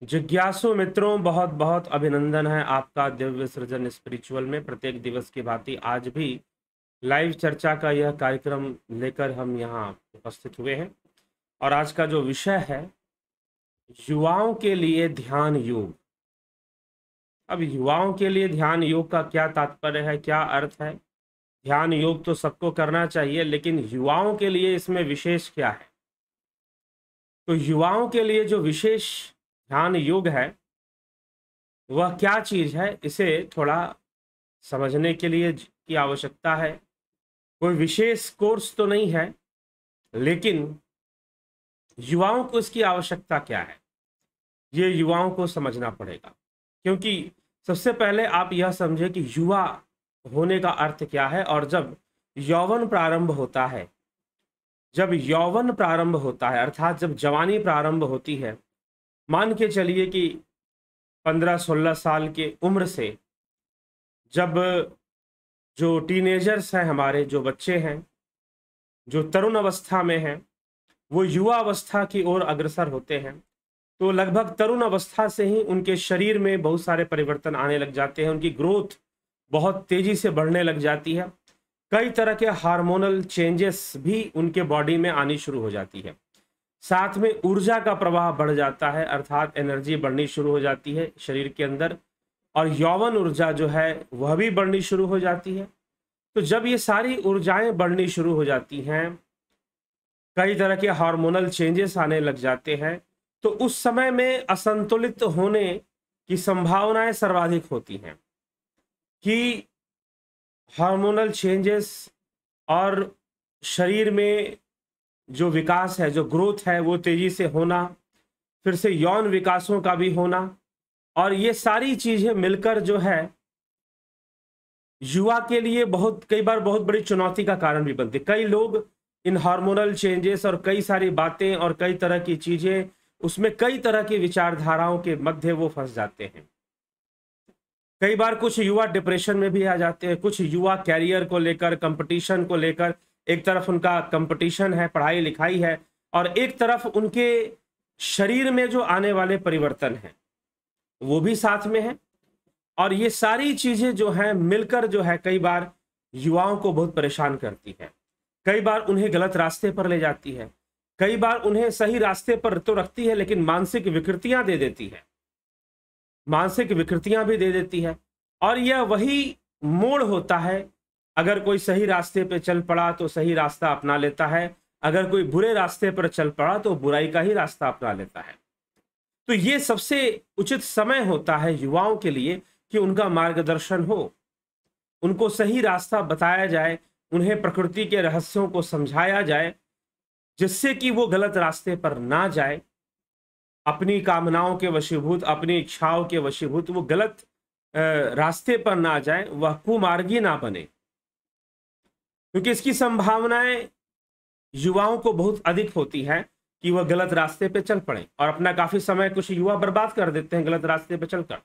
जिज्ञासु मित्रों, बहुत बहुत अभिनंदन है आपका दिव्य सृजन स्पिरिचुअल में। प्रत्येक दिवस की भांति आज भी लाइव चर्चा का यह कार्यक्रम लेकर हम यहाँ उपस्थित हुए हैं और आज का जो विषय है युवाओं के लिए ध्यान योग। अब युवाओं के लिए ध्यान योग का क्या तात्पर्य है, क्या अर्थ है? ध्यान योग तो सबको करना चाहिए, लेकिन युवाओं के लिए इसमें विशेष क्या है? तो युवाओं के लिए जो विशेष ध्यान योग है वह क्या चीज है, इसे थोड़ा समझने के लिए की आवश्यकता है। कोई विशेष कोर्स तो नहीं है, लेकिन युवाओं को इसकी आवश्यकता क्या है ये युवाओं को समझना पड़ेगा। क्योंकि सबसे पहले आप यह समझे कि युवा होने का अर्थ क्या है। और जब यौवन प्रारंभ होता है, जब यौवन प्रारंभ होता है अर्थात जब जवानी प्रारंभ होती है, मान के चलिए कि 15-16 साल के उम्र से जब जो टीनेजर्स हैं, हमारे जो बच्चे हैं, जो तरुण अवस्था में हैं, वो युवा अवस्था की ओर अग्रसर होते हैं, तो लगभग तरुण अवस्था से ही उनके शरीर में बहुत सारे परिवर्तन आने लग जाते हैं। उनकी ग्रोथ बहुत तेजी से बढ़ने लग जाती है। कई तरह के हार्मोनल चेंजेस भी उनके बॉडी में आनी शुरू हो जाती है। साथ में ऊर्जा का प्रवाह बढ़ जाता है, अर्थात एनर्जी बढ़नी शुरू हो जाती है शरीर के अंदर, और यौवन ऊर्जा जो है वह भी बढ़नी शुरू हो जाती है। तो जब ये सारी ऊर्जाएं बढ़नी शुरू हो जाती हैं, कई तरह के हार्मोनल चेंजेस आने लग जाते हैं, तो उस समय में असंतुलित होने की संभावनाएं सर्वाधिक होती हैं कि हार्मोनल चेंजेस और शरीर में जो विकास है, जो ग्रोथ है, वो तेजी से होना, फिर से यौन विकासों का भी होना, और ये सारी चीजें मिलकर जो है युवा के लिए कई बार बहुत बड़ी चुनौती का कारण भी बनती। कई लोग इन हार्मोनल चेंजेस और कई सारी बातें और कई तरह की चीजें, उसमें कई तरह की विचारधाराओं के मध्य वो फंस जाते हैं। कई बार कुछ युवा डिप्रेशन में भी आ जाते हैं, कुछ युवा कैरियर को लेकर, कंपटीशन को लेकर, एक तरफ उनका कंपटीशन है, पढ़ाई लिखाई है, और एक तरफ उनके शरीर में जो आने वाले परिवर्तन हैं वो भी साथ में है। और ये सारी चीजें जो हैं मिलकर जो है कई बार युवाओं को बहुत परेशान करती है। कई बार उन्हें गलत रास्ते पर ले जाती है, कई बार उन्हें सही रास्ते पर तो रखती है, लेकिन मानसिक विकृतियां दे देती है, मानसिक विकृतियां भी दे देती है। और यह वही मोड़ होता है, अगर कोई सही रास्ते पर चल पड़ा तो सही रास्ता अपना लेता है, अगर कोई बुरे रास्ते पर चल पड़ा तो बुराई का ही रास्ता अपना लेता है। तो ये सबसे उचित समय होता है युवाओं के लिए कि उनका मार्गदर्शन हो, उनको सही रास्ता बताया जाए, उन्हें प्रकृति के रहस्यों को समझाया जाए, जिससे कि वो गलत रास्ते पर ना जाए, अपनी कामनाओं के वशीभूत, अपनी इच्छाओं के वशीभूत वो गलत रास्ते पर ना जाए, वह कुमार्गी ना बने। क्योंकि इसकी संभावनाएं युवाओं को बहुत अधिक होती है कि वह गलत रास्ते पे चल पड़े, और अपना काफी समय कुछ युवा बर्बाद कर देते हैं गलत रास्ते पे चलकर।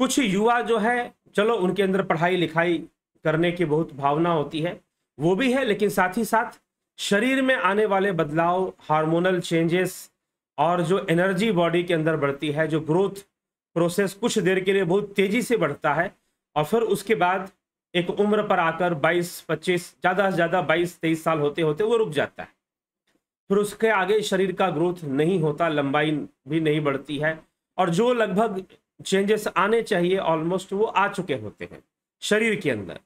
कुछ युवा जो है, चलो उनके अंदर पढ़ाई लिखाई करने की बहुत भावना होती है, वो भी है, लेकिन साथ ही साथ शरीर में आने वाले बदलाव, हार्मोनल चेंजेस, और जो एनर्जी बॉडी के अंदर बढ़ती है, जो ग्रोथ प्रोसेस कुछ देर के लिए बहुत तेजी से बढ़ता है, और फिर उसके बाद एक उम्र पर आकर 22-25, ज़्यादा से ज़्यादा 22-23 साल होते होते वो रुक जाता है। फिर उसके आगे शरीर का ग्रोथ नहीं होता, लंबाई भी नहीं बढ़ती है, और जो लगभग चेंजेस आने चाहिए ऑलमोस्ट वो आ चुके होते हैं शरीर के अंदर।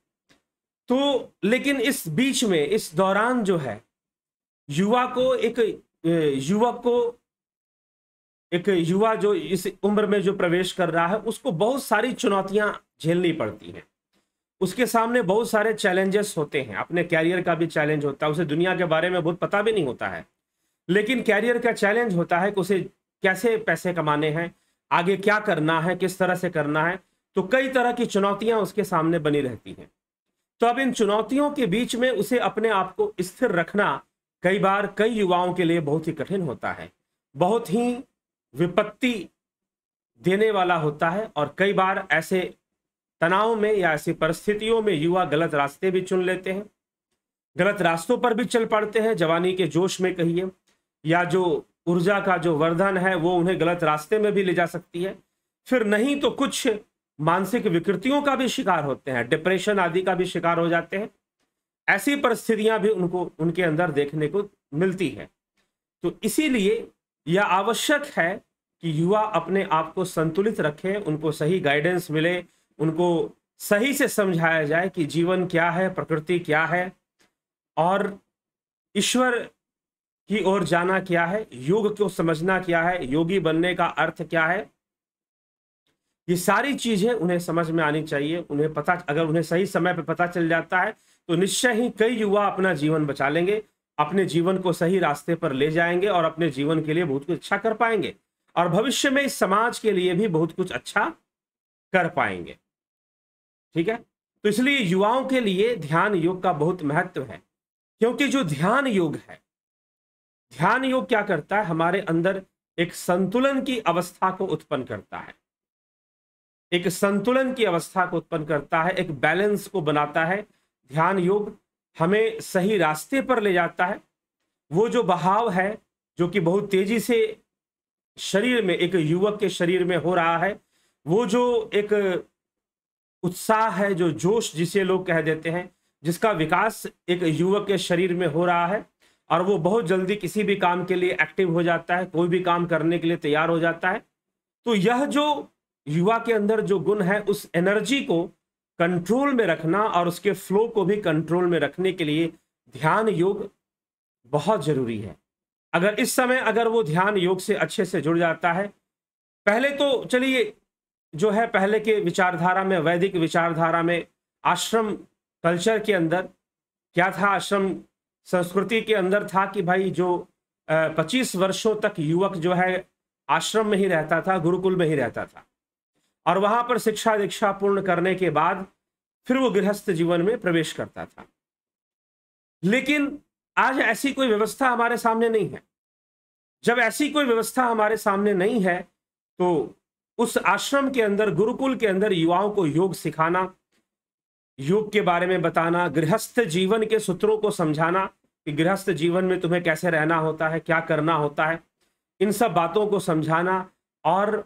तो लेकिन इस बीच में, इस दौरान जो है युवा जो इस उम्र में जो प्रवेश कर रहा है, उसको बहुत सारी चुनौतियां झेलनी पड़ती हैं। उसके सामने बहुत सारे चैलेंजेस होते हैं, अपने कैरियर का भी चैलेंज होता है, उसे दुनिया के बारे में बहुत पता भी नहीं होता है, लेकिन कैरियर का चैलेंज होता है कि उसे कैसे पैसे कमाने हैं, आगे क्या करना है, किस तरह से करना है। तो कई तरह की चुनौतियां उसके सामने बनी रहती हैं। तो अब इन चुनौतियों के बीच में उसे अपने आप को स्थिर रखना कई बार कई युवाओं के लिए बहुत ही कठिन होता है, बहुत ही विपत्ति देने वाला होता है। और कई बार ऐसे तनाव में या ऐसी परिस्थितियों में युवा गलत रास्ते भी चुन लेते हैं, गलत रास्तों पर भी चल पड़ते हैं, जवानी के जोश में कहिए, या जो ऊर्जा का जो वर्धन है वो उन्हें गलत रास्ते में भी ले जा सकती है। फिर नहीं तो कुछ मानसिक विकृतियों का भी शिकार होते हैं, डिप्रेशन आदि का भी शिकार हो जाते हैं। ऐसी परिस्थितियां भी उनके अंदर देखने को मिलती है। तो इसीलिए यह आवश्यक है कि युवा अपने आप को संतुलित रखें, उनको सही गाइडेंस मिले, उनको सही से समझाया जाए कि जीवन क्या है, प्रकृति क्या है और ईश्वर की ओर जाना क्या है, योग को समझना क्या है, योगी बनने का अर्थ क्या है। ये सारी चीजें उन्हें समझ में आनी चाहिए। उन्हें पता, अगर उन्हें सही समय पर पता चल जाता है तो निश्चय ही कई युवा अपना जीवन बचा लेंगे, अपने जीवन को सही रास्ते पर ले जाएंगे और अपने जीवन के लिए बहुत कुछ अच्छा कर पाएंगे और भविष्य में इस समाज के लिए भी बहुत कुछ अच्छा कर पाएंगे। ठीक है, तो इसलिए युवाओं के लिए ध्यान योग का बहुत महत्व है, क्योंकि जो ध्यान योग है, ध्यान योग क्या करता है, हमारे अंदर एक संतुलन की अवस्था को उत्पन्न करता है, एक संतुलन की अवस्था को उत्पन्न करता है, एक बैलेंस को बनाता है। ध्यान योग हमें सही रास्ते पर ले जाता है। वो जो बहाव है जो कि बहुत तेजी से शरीर में, एक युवक के शरीर में हो रहा है, वो जो एक उत्साह है, जो जोश जिसे लोग कह देते हैं, जिसका विकास एक युवक के शरीर में हो रहा है और वो बहुत जल्दी किसी भी काम के लिए एक्टिव हो जाता है, कोई भी काम करने के लिए तैयार हो जाता है। तो यह जो युवा के अंदर जो गुण है, उस एनर्जी को कंट्रोल में रखना और उसके फ्लो को भी कंट्रोल में रखने के लिए ध्यान योग बहुत जरूरी है। अगर इस समय अगर वो ध्यान योग से अच्छे से जुड़ जाता है, पहले तो चलिए जो है, पहले के विचारधारा में, वैदिक विचारधारा में, आश्रम कल्चर के अंदर क्या था, आश्रम संस्कृति के अंदर था कि भाई जो 25 वर्षों तक युवक जो है आश्रम में ही रहता था, गुरुकुल में ही रहता था और वहां पर शिक्षा दीक्षा पूर्ण करने के बाद फिर वो गृहस्थ जीवन में प्रवेश करता था। लेकिन आज ऐसी कोई व्यवस्था हमारे सामने नहीं है। जब ऐसी कोई व्यवस्था हमारे सामने नहीं है तो उस आश्रम के अंदर, गुरुकुल के अंदर युवाओं को योग सिखाना, योग के बारे में बताना, गृहस्थ जीवन के सूत्रों को समझाना कि गृहस्थ जीवन में तुम्हें कैसे रहना होता है, क्या करना होता है, इन सब बातों को समझाना और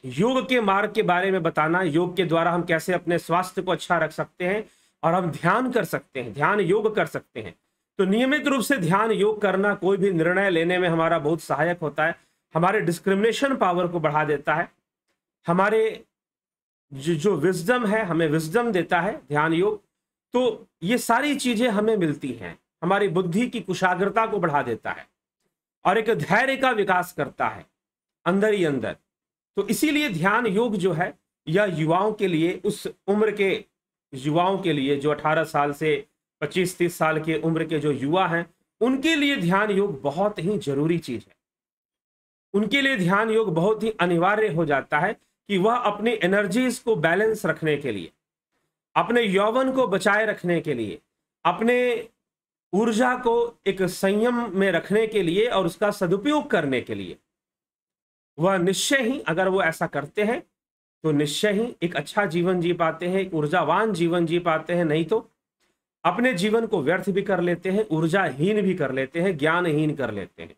योग के मार्ग के बारे में बताना, योग के द्वारा हम कैसे अपने स्वास्थ्य को अच्छा रख सकते हैं और हम ध्यान कर सकते हैं, ध्यान योग कर सकते हैं। तो नियमित रूप से ध्यान योग करना कोई भी निर्णय लेने में हमारा बहुत सहायक होता है, हमारे डिस्क्रिमिनेशन पावर को बढ़ा देता है, हमारे जो विजडम है, हमें विजडम देता है ध्यान योग। तो ये सारी चीजें हमें मिलती हैं, हमारी बुद्धि की कुशाग्रता को बढ़ा देता है और एक धैर्य का विकास करता है अंदर ही अंदर। तो इसीलिए ध्यान योग जो है यह युवाओं के लिए, उस उम्र के युवाओं के लिए जो 18 साल से 25-30 साल के उम्र के जो युवा हैं, उनके लिए ध्यान योग बहुत ही जरूरी चीज है। उनके लिए ध्यान योग बहुत ही अनिवार्य हो जाता है कि वह अपनी एनर्जीज को बैलेंस रखने के लिए, अपने यौवन को बचाए रखने के लिए, अपने ऊर्जा को एक संयम में रखने के लिए और उसका सदुपयोग करने के लिए, वह निश्चय ही, अगर वो ऐसा करते हैं तो निश्चय ही एक अच्छा जीवन जी पाते हैं, एक ऊर्जावान जीवन जी पाते हैं। नहीं तो अपने जीवन को व्यर्थ भी कर लेते हैं, ऊर्जाहीन भी कर लेते हैं, ज्ञानहीन कर लेते हैं।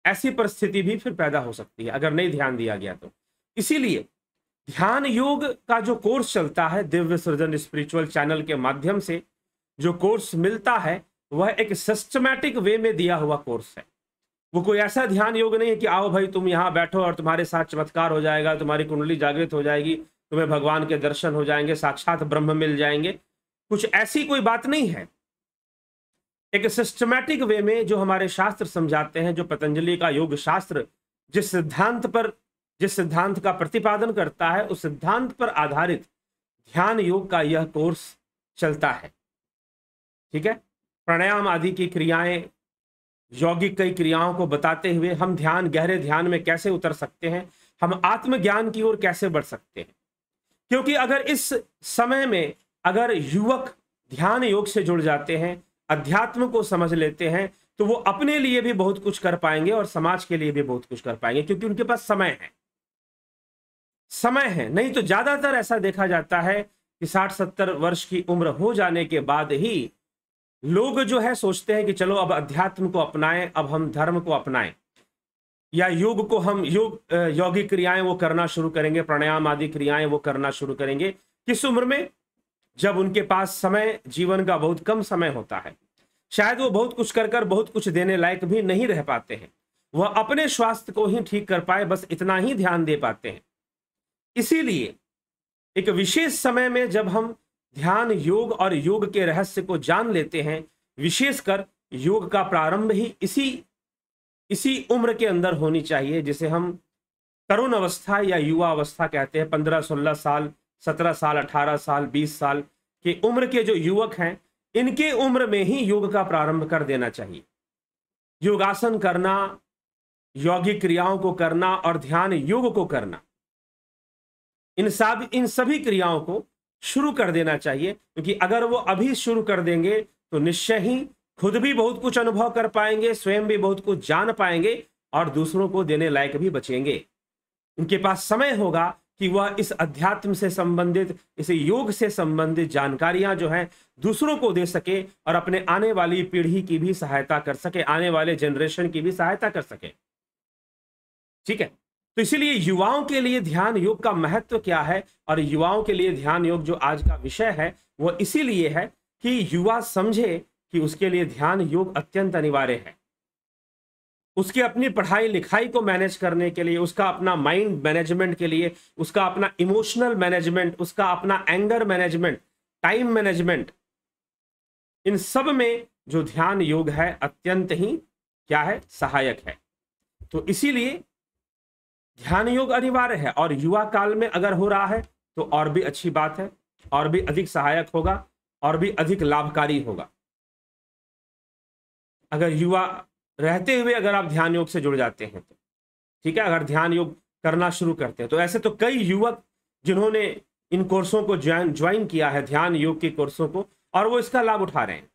ऐसी परिस्थिति भी फिर पैदा हो सकती है अगर नहीं ध्यान दिया गया तो। इसीलिए ध्यान योग का जो कोर्स चलता है, दिव्य सृजन स्पिरिचुअल चैनल के माध्यम से जो कोर्स मिलता है, वह एक सिस्टमैटिक वे में दिया हुआ कोर्स है। वो कोई ऐसा ध्यान योग नहीं है कि आओ भाई तुम यहाँ बैठो और तुम्हारे साथ चमत्कार हो जाएगा, तुम्हारी कुंडली जागृत हो जाएगी, तुम्हें भगवान के दर्शन हो जाएंगे, साक्षात ब्रह्म मिल जाएंगे। कुछ ऐसी कोई बात नहीं है। एक सिस्टमैटिक वे में जो हमारे शास्त्र समझाते हैं, जो पतंजलि का योग शास्त्र जिस सिद्धांत का प्रतिपादन करता है, उस सिद्धांत पर आधारित ध्यान योग का यह कोर्स चलता है। ठीक है, प्राणायाम आदि की क्रियाएं, यौगिक कई क्रियाओं को बताते हुए हम गहरे ध्यान में कैसे उतर सकते हैं, हम आत्मज्ञान की ओर कैसे बढ़ सकते हैं। क्योंकि अगर इस समय में अगर युवक ध्यान योग से जुड़ जाते हैं, अध्यात्म को समझ लेते हैं, तो वो अपने लिए भी बहुत कुछ कर पाएंगे और समाज के लिए भी बहुत कुछ कर पाएंगे, क्योंकि उनके पास समय है। नहीं तो ज्यादातर ऐसा देखा जाता है कि 60-70 वर्ष की उम्र हो जाने के बाद ही लोग जो है सोचते हैं कि चलो अब अध्यात्म को अपनाएं, अब हम धर्म को अपनाएं। या योग को हम यौगिक क्रियाएं वो करना शुरू करेंगे, प्राणायाम आदि क्रियाएं वो करना शुरू करेंगे। किस उम्र में? जब उनके पास समय, जीवन का बहुत कम समय होता है। शायद वो बहुत कुछ कर बहुत कुछ देने लायक भी नहीं रह पाते हैं, वह अपने स्वास्थ्य को ही ठीक कर पाए, बस इतना ही ध्यान दे पाते हैं। इसीलिए एक विशेष समय में जब हम ध्यान, योग और योग के रहस्य को जान लेते हैं, विशेषकर योग का प्रारंभ ही इसी उम्र के अंदर होनी चाहिए, जिसे हम तरुण अवस्था या युवा अवस्था कहते हैं। 15-16 साल, 17 साल, 18 साल, 20 साल के उम्र के जो युवक हैं, इनके उम्र में ही योग का प्रारंभ कर देना चाहिए। योगासन करना, यौगिक क्रियाओं को करना और ध्यान योग को करना, इन सभी क्रियाओं को शुरू कर देना चाहिए, क्योंकि अगर वो अभी शुरू कर देंगे तो निश्चय ही खुद भी बहुत कुछ अनुभव कर पाएंगे, स्वयं भी बहुत कुछ जान पाएंगे और दूसरों को देने लायक भी बचेंगे। उनके पास समय होगा कि वह इस अध्यात्म से संबंधित, इस योग से संबंधित जानकारियां जो हैं दूसरों को दे सके और अपने आने वाली पीढ़ी की भी सहायता कर सके, आने वाले जनरेशन की भी सहायता कर सके। ठीक है, तो इसीलिए युवाओं के लिए ध्यान योग का महत्व क्या है, और युवाओं के लिए ध्यान योग जो आज का विषय है वो इसीलिए है कि युवा समझे कि उसके लिए ध्यान योग अत्यंत अनिवार्य है। उसके अपनी पढ़ाई लिखाई को मैनेज करने के लिए, उसका अपना माइंड मैनेजमेंट के लिए, उसका अपना इमोशनल मैनेजमेंट, उसका अपना एंगर मैनेजमेंट, टाइम मैनेजमेंट, इन सब में जो ध्यान योग है अत्यंत ही क्या है, सहायक है। तो इसीलिए ध्यान योग अनिवार्य है, और युवा काल में अगर हो रहा है तो और भी अच्छी बात है, और भी अधिक सहायक होगा, और भी अधिक लाभकारी होगा। अगर युवा रहते हुए अगर आप ध्यान योग से जुड़ जाते हैं तो ठीक है, अगर ध्यान योग करना शुरू करते हैं तो ऐसे तो कई युवक जिन्होंने इन कोर्सों को ज्वाइन किया है, ध्यान योग के कोर्सों को, और वो इसका लाभ उठा रहे हैं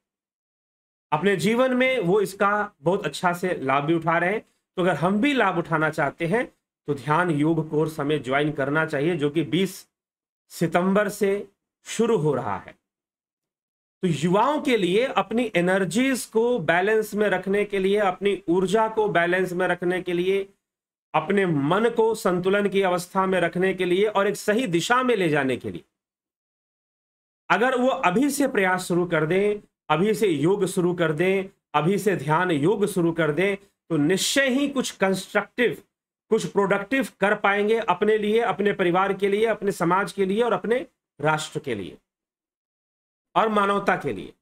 अपने जीवन में, वो इसका बहुत अच्छा से लाभ भी उठा रहे हैं। तो अगर हम भी लाभ उठाना चाहते हैं तो ध्यान योग कोर्स हमें ज्वाइन करना चाहिए, जो कि 20 सितंबर से शुरू हो रहा है। तो युवाओं के लिए अपनी एनर्जीज को बैलेंस में रखने के लिए, अपनी ऊर्जा को बैलेंस में रखने के लिए, अपने मन को संतुलन की अवस्था में रखने के लिए और एक सही दिशा में ले जाने के लिए, अगर वो अभी से प्रयास शुरू कर दें, अभी से योग शुरू कर दें, अभी से ध्यान योग शुरू कर दें, तो निश्चय ही कुछ कंस्ट्रक्टिव, कुछ प्रोडक्टिव कर पाएंगे अपने लिए, अपने परिवार के लिए, अपने समाज के लिए और अपने राष्ट्र के लिए और मानवता के लिए।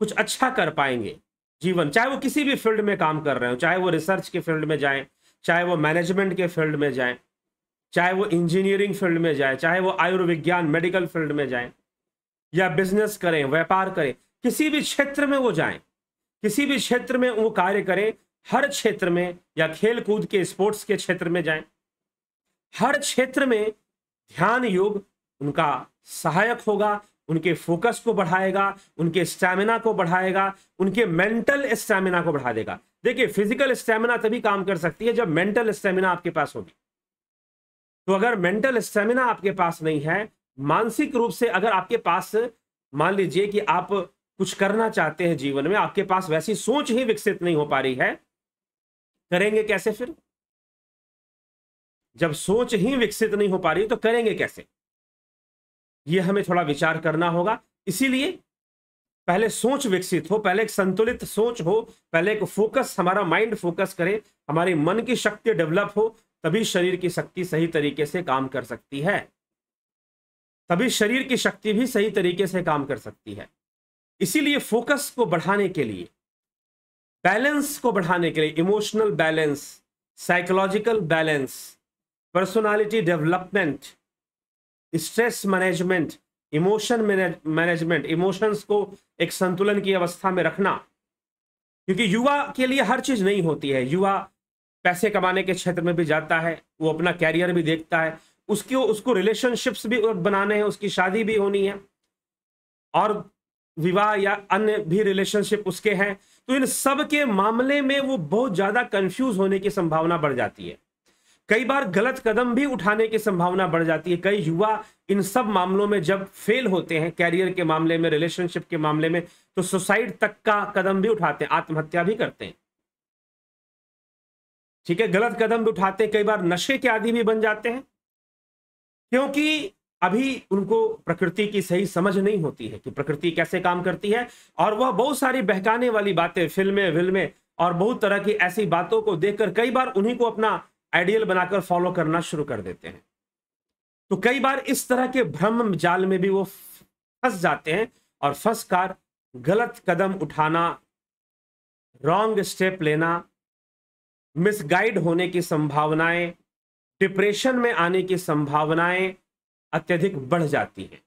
कुछ अच्छा कर पाएंगे जीवन, चाहे वो किसी भी फील्ड में काम कर रहे हो, चाहे वो रिसर्च के फील्ड में जाएं, चाहे वो मैनेजमेंट के फील्ड में जाएं, चाहे वो इंजीनियरिंग फील्ड में जाएं, चाहे वो आयुर्विज्ञान मेडिकल फील्ड में जाएं, या बिजनेस करें, व्यापार करें, किसी भी क्षेत्र में वो जाएं, किसी भी क्षेत्र में वो कार्य करें, हर क्षेत्र में, या खेल कूद के स्पोर्ट्स के क्षेत्र में जाएं, हर क्षेत्र में ध्यान योग उनका सहायक होगा, उनके फोकस को बढ़ाएगा, उनके स्टैमिना को बढ़ाएगा, उनके मेंटल स्टैमिना को बढ़ा देगा। देखिए, फिजिकल स्टैमिना तभी काम कर सकती है जब मेंटल स्टैमिना आपके पास होगी। तो अगर मेंटल स्टैमिना आपके पास नहीं है, मानसिक रूप से अगर आपके पास, मान लीजिए कि आप कुछ करना चाहते हैं जीवन में, आपके पास वैसी सोच ही विकसित नहीं हो पा रही है, करेंगे कैसे फिर? जब सोच ही विकसित नहीं हो पा रही तो करेंगे कैसे? ये हमें थोड़ा विचार करना होगा। इसीलिए पहले सोच विकसित हो, पहले एक संतुलित सोच हो, पहले एक फोकस, हमारा माइंड फोकस करे, हमारी मन की शक्ति डेवलप हो, तभी शरीर की शक्ति सही तरीके से काम कर सकती है, तभी शरीर की शक्ति भी सही तरीके से काम कर सकती है। इसीलिए फोकस को बढ़ाने के लिए, बैलेंस को बढ़ाने के लिए, emotional balance, psychological balance, personality development, stress management, emotion management, emotions को एक संतुलन की अवस्था में रखना, क्योंकि युवा के लिए हर चीज नहीं होती है। युवा पैसे कमाने के क्षेत्र में भी जाता है, वो अपना कैरियर भी देखता है, उसको रिलेशनशिप्स भी बनाने हैं, उसकी शादी भी होनी है, और विवाह या अन्य भी रिलेशनशिप उसके हैं। तो इन सब के मामले में वो बहुत ज्यादा कंफ्यूज होने की संभावना बढ़ जाती है, कई बार गलत कदम भी उठाने की संभावना बढ़ जाती है। कई युवा इन सब मामलों में जब फेल होते हैं, कैरियर के मामले में, रिलेशनशिप के मामले में, तो सुसाइड तक का कदम भी उठाते हैं, आत्महत्या भी करते हैं। ठीक है, गलत कदम भी उठाते हैं, कई बार नशे के आदी भी बन जाते हैं, क्योंकि अभी उनको प्रकृति की सही समझ नहीं होती है कि प्रकृति कैसे काम करती है, और वह बहुत सारी बहकाने वाली बातें, फिल्में विल्में और बहुत तरह की ऐसी बातों को देखकर कई बार उन्हीं को अपना आइडियल बनाकर फॉलो करना शुरू कर देते हैं। तो कई बार इस तरह के भ्रम जाल में भी वो फंस जाते हैं, और फंसकर गलत कदम उठाना, रॉन्ग स्टेप लेना, मिसगाइड होने की संभावनाएं, डिप्रेशन में आने की संभावनाएं अत्यधिक बढ़ जाती हैं।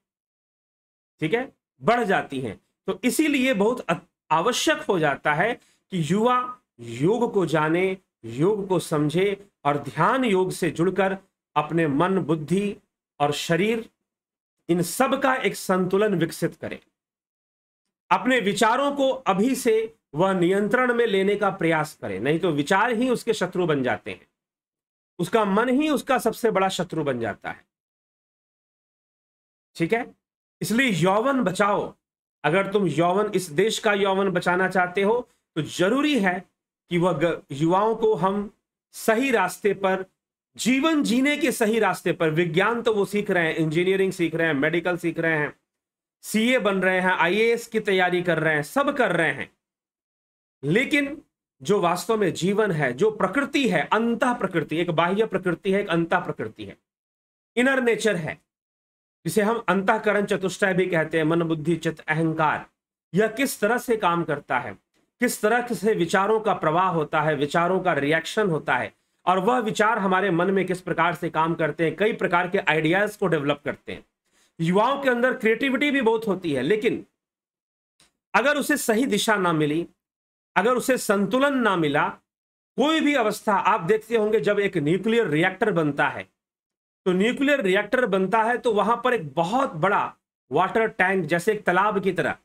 ठीक है, बढ़ जाती हैं। तो इसीलिए बहुत आवश्यक हो जाता है कि युवा योग को जाने, योग को समझे और ध्यान योग से जुड़कर अपने मन, बुद्धि और शरीर, इन सब का एक संतुलन विकसित करे। अपने विचारों को अभी से वह नियंत्रण में लेने का प्रयास करे, नहीं तो विचार ही उसके शत्रु बन जाते हैं, उसका मन ही उसका सबसे बड़ा शत्रु बन जाता है। ठीक है, इसलिए यौवन बचाओ। अगर तुम यौवन, इस देश का यौवन बचाना चाहते हो, तो जरूरी है कि वह युवाओं को हम सही रास्ते पर, जीवन जीने के सही रास्ते पर, विज्ञान तो वो सीख रहे हैं, इंजीनियरिंग सीख रहे हैं, मेडिकल सीख रहे हैं, सीए बन रहे हैं, आईएएस की तैयारी कर रहे हैं, सब कर रहे हैं, लेकिन जो वास्तव में जीवन है, जो प्रकृति है, अंतः प्रकृति, एक बाह्य प्रकृति है, एक अंतः प्रकृति है, इनर नेचर है, जिसे हम अंतःकरण चतुष्टय भी कहते हैं, मन बुद्धि चित्त अहंकार। यह किस तरह से काम करता है, किस तरह से विचारों का प्रवाह होता है, विचारों का रिएक्शन होता है, और वह विचार हमारे मन में किस प्रकार से काम करते हैं, कई प्रकार के आइडियाज को डेवलप करते हैं। युवाओं के अंदर क्रिएटिविटी भी बहुत होती है, लेकिन अगर उसे सही दिशा ना मिली, अगर उसे संतुलन ना मिला, कोई भी अवस्था, आप देखते होंगे जब एक न्यूक्लियर रिएक्टर बनता है, तो न्यूक्लियर रिएक्टर बनता है तो वहां पर एक बहुत बड़ा वाटर टैंक, जैसे एक तालाब की तरह,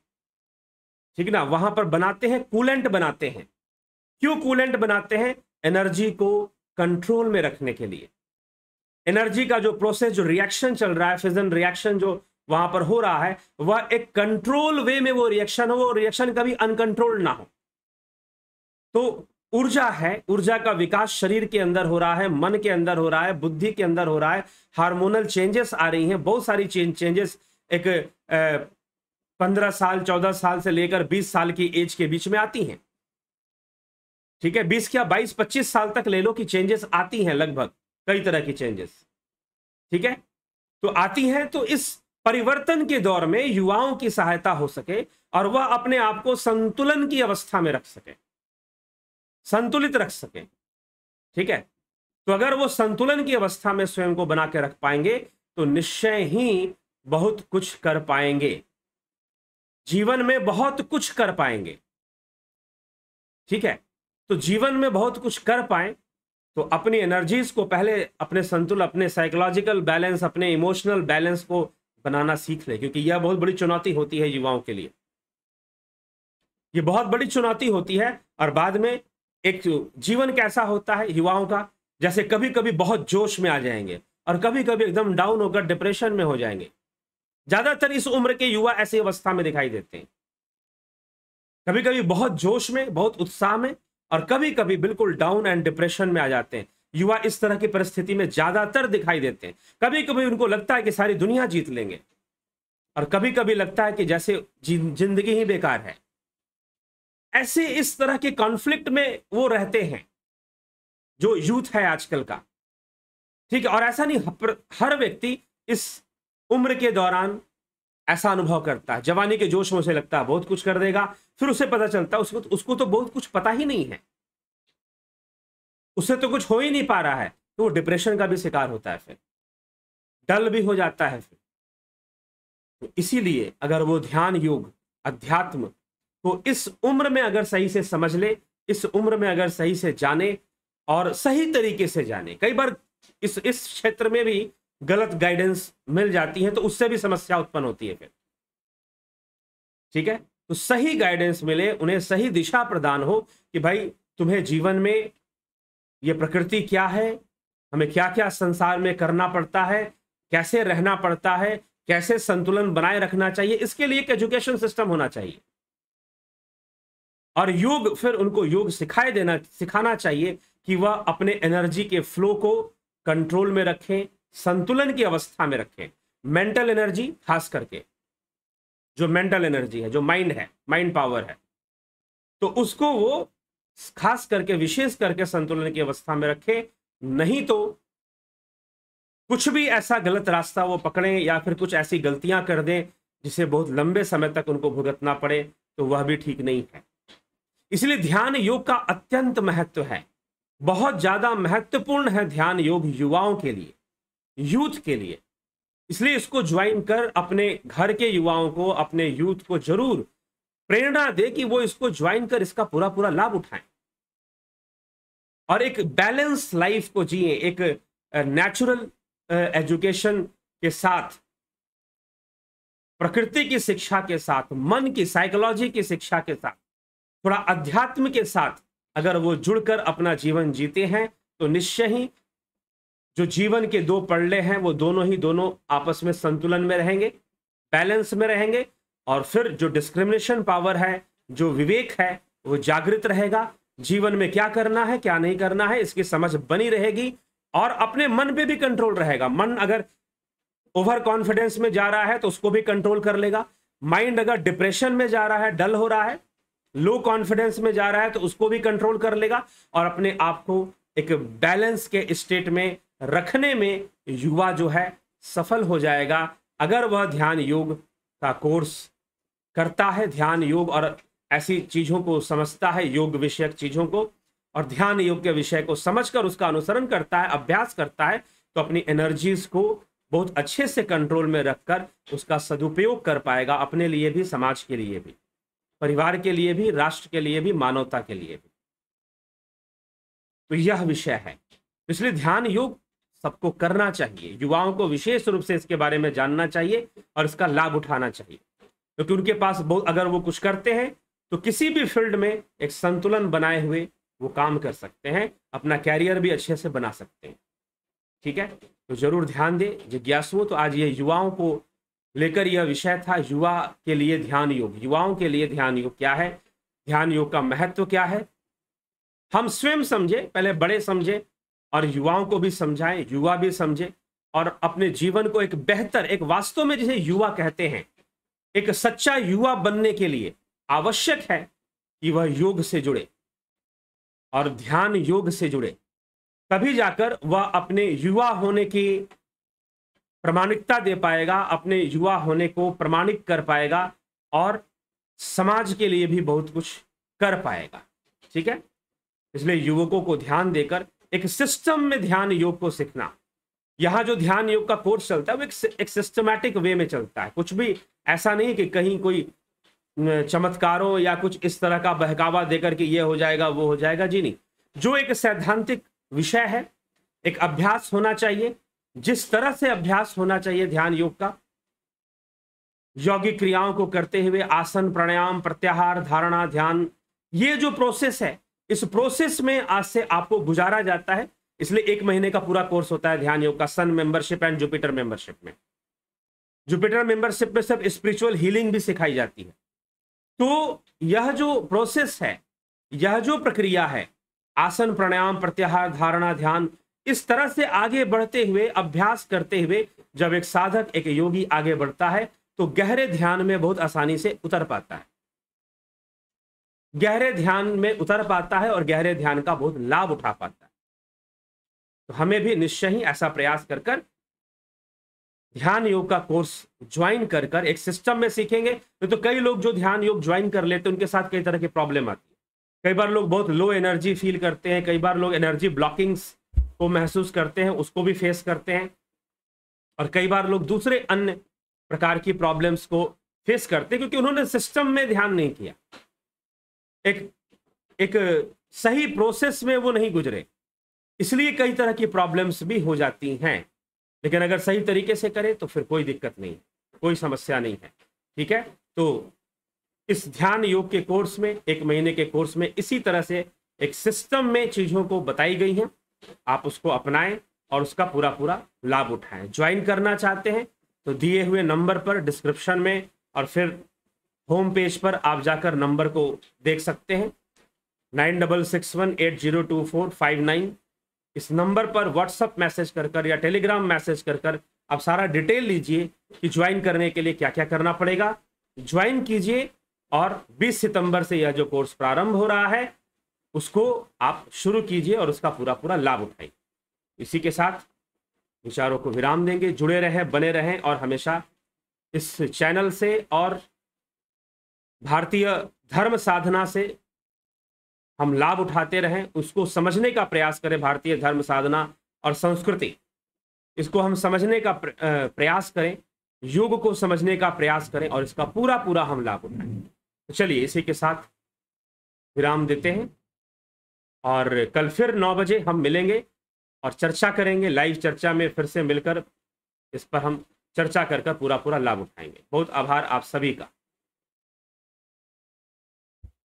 ठीक ना, वहां पर बनाते हैं, कूलेंट बनाते हैं। क्यों कूलेंट बनाते हैं? एनर्जी को कंट्रोल में रखने के लिए। एनर्जी का जो प्रोसेस, जो रिएक्शन चल रहा है, फिजन रिएक्शन जो वहां पर हो रहा है, वह एक कंट्रोल वे में वो रिएक्शन हो, रिएक्शन कभी अनकंट्रोल्ड ना हो। तो ऊर्जा है, ऊर्जा का विकास शरीर के अंदर हो रहा है, मन के अंदर हो रहा है, बुद्धि के अंदर हो रहा है, हार्मोनल चेंजेस आ रही हैं, बहुत सारी चेंजेस एक 15 साल 14 साल से लेकर 20 साल की एज के बीच में आती हैं। ठीक है, 20 क्या 22-25 साल तक ले लो कि चेंजेस आती हैं, लगभग कई तरह की चेंजेस। ठीक है, तो आती हैं, तो इस परिवर्तन के दौर में युवाओं की सहायता हो सके और वह अपने आप को संतुलन की अवस्था में रख सके, संतुलित रख सके। ठीक है, तो अगर वो संतुलन की अवस्था में स्वयं को बना के रख पाएंगे तो निश्चय ही बहुत कुछ कर पाएंगे, जीवन में बहुत कुछ कर पाएंगे। ठीक है, तो जीवन में बहुत कुछ कर पाए तो अपनी एनर्जीज को पहले, अपने संतुलन, अपने साइकोलॉजिकल बैलेंस, अपने इमोशनल बैलेंस को बनाना सीख ले, क्योंकि यह बहुत बड़ी चुनौती होती है युवाओं के लिए, यह बहुत बड़ी चुनौती होती है। और बाद में एक जीवन कैसा होता है युवाओं का, जैसे कभी कभी बहुत जोश में आ जाएंगे और कभी कभी एकदम डाउन होकर डिप्रेशन में हो जाएंगे। ज्यादातर इस उम्र के युवा ऐसी अवस्था में दिखाई देते हैं, कभी कभी बहुत जोश में, बहुत उत्साह में, और कभी कभी बिल्कुल डाउन एंड डिप्रेशन में आ जाते हैं। युवा इस तरह की परिस्थिति में ज्यादातर दिखाई देते हैं। कभी कभी उनको लगता है कि सारी दुनिया जीत लेंगे, और कभी कभी लगता है कि जैसे जिंदगी ही बेकार है। ऐसे इस तरह के कॉन्फ्लिक्ट में वो रहते हैं जो यूथ है आजकल का। ठीक है, और ऐसा नहीं, हर व्यक्ति इस उम्र के दौरान ऐसा अनुभव करता है। जवानी के जोश में उसे लगता है बहुत कुछ कर देगा, फिर उसे पता चलता है उसको तो बहुत कुछ पता ही नहीं है, उससे तो कुछ हो ही नहीं पा रहा है, तो वो डिप्रेशन का भी शिकार होता है, फिर डल भी हो जाता है। फिर तो इसीलिए अगर वो ध्यान, योग, अध्यात्म को इस उम्र में अगर सही से समझ ले, इस उम्र में अगर सही से जाने और सही तरीके से जाने, कई बार इस क्षेत्र में भी गलत गाइडेंस मिल जाती है तो उससे भी समस्या उत्पन्न होती है फिर। ठीक है, तो सही गाइडेंस मिले, उन्हें सही दिशा प्रदान हो कि भाई तुम्हें जीवन में ये प्रकृति क्या है, हमें क्या क्या संसार में करना पड़ता है, कैसे रहना पड़ता है, कैसे संतुलन बनाए रखना चाहिए, इसके लिए एक एजुकेशन सिस्टम होना चाहिए। और योग फिर उनको योग सिखाना चाहिए कि वह अपने एनर्जी के फ्लो को कंट्रोल में रखें, संतुलन की अवस्था में रखें। मेंटल एनर्जी, खास करके जो मेंटल एनर्जी है, जो माइंड है, माइंड पावर है, तो उसको वो खास करके विशेष करके संतुलन की अवस्था में रखें। नहीं तो कुछ भी ऐसा गलत रास्ता वो पकड़ें या फिर कुछ ऐसी गलतियां कर दें जिसे बहुत लंबे समय तक उनको भुगतना पड़े, तो वह भी ठीक नहीं है। इसलिए ध्यान योग का अत्यंत महत्व है, बहुत ज्यादा महत्वपूर्ण है ध्यान योग युवाओं के लिए, यूथ के लिए। इसलिए इसको ज्वाइन कर अपने घर के युवाओं को, अपने यूथ को जरूर प्रेरणा दे कि वो इसको ज्वाइन कर इसका पूरा पूरा लाभ उठाएं और एक बैलेंस लाइफ को जिए, एक नेचुरल एजुकेशन के साथ, प्रकृति की शिक्षा के साथ, मन की साइकोलॉजी की शिक्षा के साथ, थोड़ा अध्यात्म के साथ अगर वो जुड़कर अपना जीवन जीते हैं तो निश्चय ही जो जीवन के दो पड़ले हैं वो दोनों आपस में संतुलन में रहेंगे, बैलेंस में रहेंगे। और फिर जो डिस्क्रिमिनेशन पावर है, जो विवेक है, वो जागृत रहेगा। जीवन में क्या करना है, क्या नहीं करना है, इसकी समझ बनी रहेगी और अपने मन पे भी कंट्रोल रहेगा। मन अगर ओवर कॉन्फिडेंस में जा रहा है तो उसको भी कंट्रोल कर लेगा। माइंड अगर डिप्रेशन में जा रहा है, डल हो रहा है, लो कॉन्फिडेंस में जा रहा है, तो उसको भी कंट्रोल कर लेगा और अपने आप को एक बैलेंस के स्टेट में रखने में युवा जो है सफल हो जाएगा, अगर वह ध्यान योग का कोर्स करता है, ध्यान योग और ऐसी चीजों को समझता है, योग विषयक चीजों को, और ध्यान योग के विषय को समझकर उसका अनुसरण करता है, अभ्यास करता है, तो अपनी एनर्जीज को बहुत अच्छे से कंट्रोल में रखकर उसका सदुपयोग कर पाएगा, अपने लिए भी, समाज के लिए भी, परिवार के लिए भी, राष्ट्र के लिए भी, मानवता के लिए भी। तो यह विषय है। इसलिए ध्यान योग सबको करना चाहिए, युवाओं को विशेष रूप से इसके बारे में जानना चाहिए और इसका लाभ उठाना चाहिए, क्योंकि उनके पास बहुत, अगर वो कुछ करते हैं तो किसी भी फील्ड में एक संतुलन बनाए हुए वो काम कर सकते हैं, अपना कैरियर भी अच्छे से बना सकते हैं। ठीक है, तो जरूर ध्यान दें जिज्ञासुओं। तो आज ये युवाओं को लेकर यह विषय था, युवा के लिए ध्यान योग, युवाओं के लिए ध्यान योग क्या है, ध्यान योग का महत्व क्या है, हम स्वयं समझे, पहले बड़े समझे और युवाओं को भी समझाएं, युवा भी समझे और अपने जीवन को एक बेहतर, एक वास्तव में जिसे युवा कहते हैं, एक सच्चा युवा बनने के लिए आवश्यक है कि वह योग से जुड़े और ध्यान योग से जुड़े, तभी जाकर वह अपने युवा होने की प्रामाणिकता दे पाएगा, अपने युवा होने को प्रमाणित कर पाएगा और समाज के लिए भी बहुत कुछ कर पाएगा। ठीक है, इसलिए युवकों को ध्यान देकर एक सिस्टम में ध्यान योग को सीखना। यहाँ जो ध्यान योग का कोर्स चलता है वो एक सिस्टमैटिक वे में चलता है, कुछ भी ऐसा नहीं कि कहीं कोई चमत्कारों या कुछ इस तरह का बहकावा देकर कि ये हो जाएगा वो हो जाएगा, जी नहीं। जो एक सैद्धांतिक विषय है, एक अभ्यास होना चाहिए, जिस तरह से अभ्यास होना चाहिए ध्यान योग का, यौगिक क्रियाओं को करते हुए आसन, प्राणायाम, प्रत्याहार, धारणा, ध्यान, ये जो प्रोसेस है, इस प्रोसेस में आज से आपको गुजारा जाता है। इसलिए 1 महीने का पूरा कोर्स होता है ध्यान योग का, सन मेंबरशिप एंड जुपिटर मेंबरशिप में। जुपिटर मेंबरशिप में सब स्पिरिचुअल हीलिंग भी सिखाई जाती है। तो यह जो प्रोसेस है, यह जो प्रक्रिया है, आसन, प्राणायाम, प्रत्याहार, धारणा, ध्यान, इस तरह से आगे बढ़ते हुए, अभ्यास करते हुए जब एक साधक, एक योगी आगे बढ़ता है तो गहरे ध्यान में बहुत आसानी से उतर पाता है, गहरे ध्यान में उतर पाता है और गहरे ध्यान का बहुत लाभ उठा पाता है। तो हमें भी निश्चय ही ऐसा प्रयास कर कर ध्यान योग का कोर्स ज्वाइन कर कर एक सिस्टम में सीखेंगे। तो कई लोग जो ध्यान योग ज्वाइन कर लेते हैं उनके साथ कई तरह की प्रॉब्लम आती है। कई बार लोग बहुत लो एनर्जी फील करते हैं, कई बार लोग एनर्जी ब्लॉकिंग्स को महसूस करते हैं, उसको भी फेस करते हैं, और कई बार लोग दूसरे अन्य प्रकार की प्रॉब्लम्स को फेस करते हैं क्योंकि उन्होंने सिस्टम में ध्यान नहीं किया, एक सही प्रोसेस में वो नहीं गुजरे, इसलिए कई तरह की प्रॉब्लम्स भी हो जाती हैं। लेकिन अगर सही तरीके से करें तो फिर कोई दिक्कत नहीं, कोई समस्या नहीं है। ठीक है, तो इस ध्यान योग के कोर्स में, 1 महीने के कोर्स में इसी तरह से एक सिस्टम में चीजों को बताई गई हैं, आप उसको अपनाएं और उसका पूरा पूरा लाभ उठाएं। ज्वाइन करना चाहते हैं तो दिए हुए नंबर पर डिस्क्रिप्शन में और फिर होम पेज पर आप जाकर नंबर को देख सकते हैं 9661802459। इस नंबर पर व्हाट्सएप मैसेज कर या टेलीग्राम मैसेज कर आप सारा डिटेल लीजिए कि ज्वाइन करने के लिए क्या क्या करना पड़ेगा। ज्वाइन कीजिए और 20 सितंबर से यह जो कोर्स प्रारंभ हो रहा है उसको आप शुरू कीजिए और उसका पूरा पूरा लाभ उठाइए। इसी के साथ विचारों को विराम देंगे। जुड़े रहें, बने रहें और हमेशा इस चैनल से और भारतीय धर्म साधना से हम लाभ उठाते रहें, उसको समझने का प्रयास करें। भारतीय धर्म साधना और संस्कृति, इसको हम समझने का प्रयास करें, योग को समझने का प्रयास करें और इसका पूरा पूरा हम लाभ उठाएं। तो चलिए इसी के साथ विराम देते हैं और कल फिर 9 बजे हम मिलेंगे और चर्चा करेंगे। लाइव चर्चा में फिर से मिलकर इस पर हम चर्चा कर पूरा पूरा लाभ उठाएंगे। बहुत आभार आप सभी का।